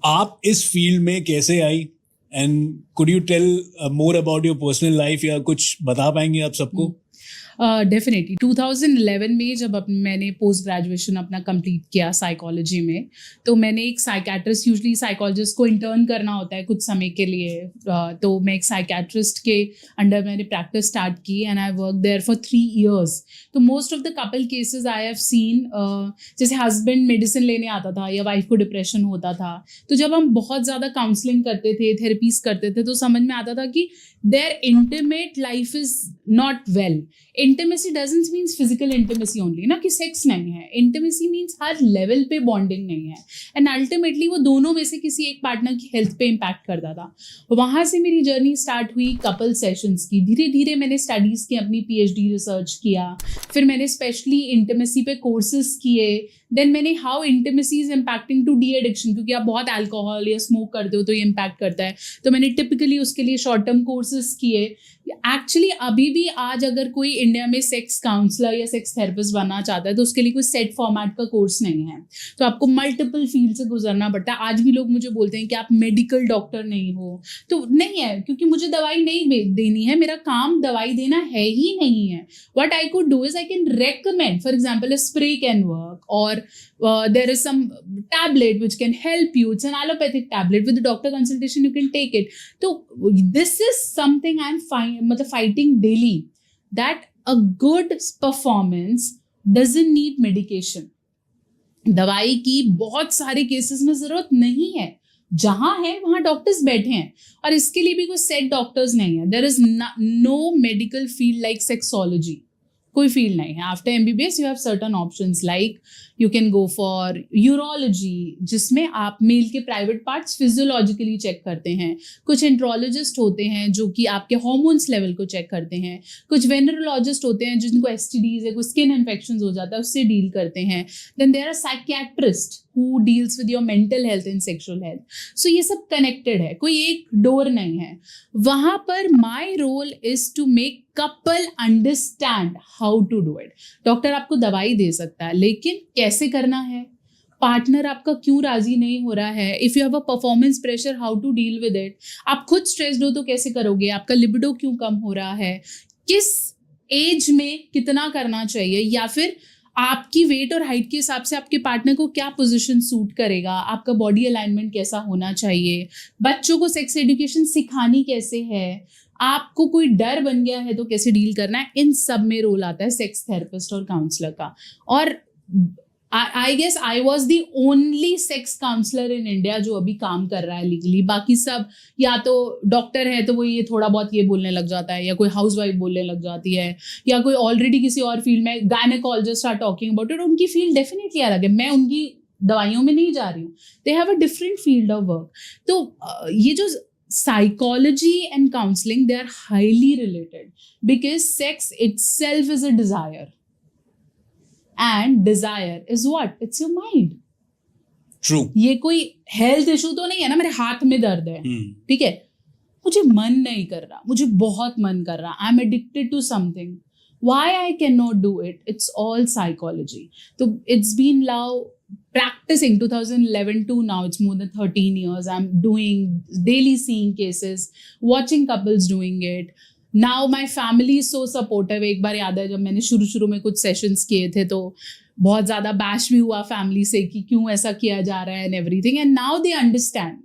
आप इस फील्ड में कैसे आई and could you tell more about your personal life, या कुछ बता पाएंगे आप सबको? डेफिनेटली 2011 में जब मैंने पोस्ट ग्रेजुएशन अपना कंप्लीट किया साइकोलॉजी में, तो मैंने एक साइकेट्रिस्ट, यूजली साइकोलॉजिस्ट को इंटर्न करना होता है कुछ समय के लिए, तो मैं एक साइकेट्रिस्ट के अंडर मैंने प्रैक्टिस स्टार्ट की and I work there for 3 years. तो most of the couple cases I have seen, जैसे हस्बैंड मेडिसिन लेने आता था या वाइफ को डिप्रेशन होता था, तो जब हम बहुत ज़्यादा काउंसलिंग करते थे, थेरेपीज करते थे, तो समझ में आता था कि their intimate life is not well. Intimacy doesn't means physical intimacy only, ना कि सेक्स नहीं है. Intimacy means हर लेवल पे बॉन्डिंग नहीं है, एंड अल्टीमेटली वो दोनों में से किसी एक पार्टनर की हेल्थ पे इम्पैक्ट करता था. वहाँ से मेरी जर्नी स्टार्ट हुई कपल सेशंस की. धीरे धीरे मैंने स्टडीज़ की, अपनी PhD रिसर्च किया, फिर मैंने स्पेशली इंटिमेसी पे कोर्सेज किए. देन मैंने how intimacy is impacting to de addiction, क्योंकि आप बहुत अल्कोहल या स्मोक करते हो तो ये इम्पैक्ट करता है, तो मैंने टिपिकली उसके लिए शॉर्ट टर्म कोर्सेज किए. एक्चुअली अभी भी आज अगर कोई इंडिया में सेक्स काउंसलर या सेक्स थेरेपिस्ट बनना चाहता है तो उसके लिए कोई सेट फॉर्मेट का कोर्स नहीं है, तो आपको मल्टीपल फील्ड से गुजरना पड़ता है. आज भी लोग मुझे बोलते हैं कि आप मेडिकल डॉक्टर नहीं हो, तो नहीं है, क्योंकि मुझे दवाई नहीं देनी है, मेरा काम दवाई देना है ही नहीं है. What I could do is I can recommend, for example, a spray can work, or there is some tablet which can help you. It's an allopathic tablet. With the doctor consultation, you can take it. So this is something I'm fighting daily, that a good performance doesn't need medication. दवाई की बहुत सारे cases में जरूरत नहीं है. जहां है वहां डॉक्टर्स बैठे हैं, और इसके लिए भी कोई सेट डॉक्टर्स नहीं है. There is no medical field like sexology. कोई फील्ड नहीं है. After MBBS you have certain options, like you can go for urology, जिसमें आप मेल के प्राइवेट पार्ट्स फिजियोलॉजिकली चेक करते हैं. कुछ एंड्रोलॉजिस्ट होते हैं जो कि आपके हॉर्मोन्स लेवल को चेक करते हैं. कुछ वेनरोलॉजिस्ट होते हैं जिनको STDs है, कुछ स्किन इन्फेक्शन हो जाता है, उससे डील करते हैं. Then there are psychiatrist who deals with your mental health and sexual health. So ये सब connected है, कोई एक डोर नहीं है. वहाँ पर my role is to make couple understand how to do it. Doctor आपको दवाई दे सकता है, लेकिन कैसे करना है, पार्टनर आपका क्यों राजी नहीं हो रहा है, if you have a performance pressure, how to deal with it. आप खुद स्ट्रेस्ड हो तो कैसे करोगे, आपका लिबिडो क्यों कम हो रहा है, किस एज में कितना करना चाहिए, या फिर आपकी वेट और हाइट के हिसाब से आपके पार्टनर को क्या पोजीशन सूट करेगा, आपका बॉडी अलाइनमेंट कैसा होना चाहिए, बच्चों को सेक्स एजुकेशन सिखानी कैसे है, आपको कोई डर बन गया है तो कैसे डील करना है. इन सब में रोल आता है सेक्स थेरेपिस्ट और काउंसलर का. और I guess I was the only sex counsellor in India जो अभी काम कर रहा है लीगली. बाकी सब या तो डॉक्टर है तो वो ये थोड़ा बहुत ये बोलने लग जाता है, या कोई हाउसवाइफ बोलने लग जाती है, या कोई ऑलरेडी किसी और फील्ड में gynaecologist are talking about it. उनकी फील्ड डेफिनेटली अलग है, मैं उनकी दवाइयों में नहीं जा रही हूँ. They have a different field of work. तो ये जो psychology and counseling, they are highly related, because sex itself is a desire, and desire is what? It's your mind. True. ये कोई हेल्थ इशू तो नहीं है ना, मेरे हाथ में दर्द है, ठीक है, मुझे मन नहीं कर रहा, मुझे बहुत मन कर रहा, I am addicted to something. Why I cannot do it? It's all psychology. So it's been now practicing 2011 to now, it's more than 13 years. I'm doing daily, seeing cases, watching couples doing it. Now my family is so supportive. एक बार याद है जब मैंने शुरू में कुछ sessions किए थे तो बहुत ज़्यादा बैश भी हुआ फैमिली से कि क्यों ऐसा किया जा रहा है and everything. And now they understand.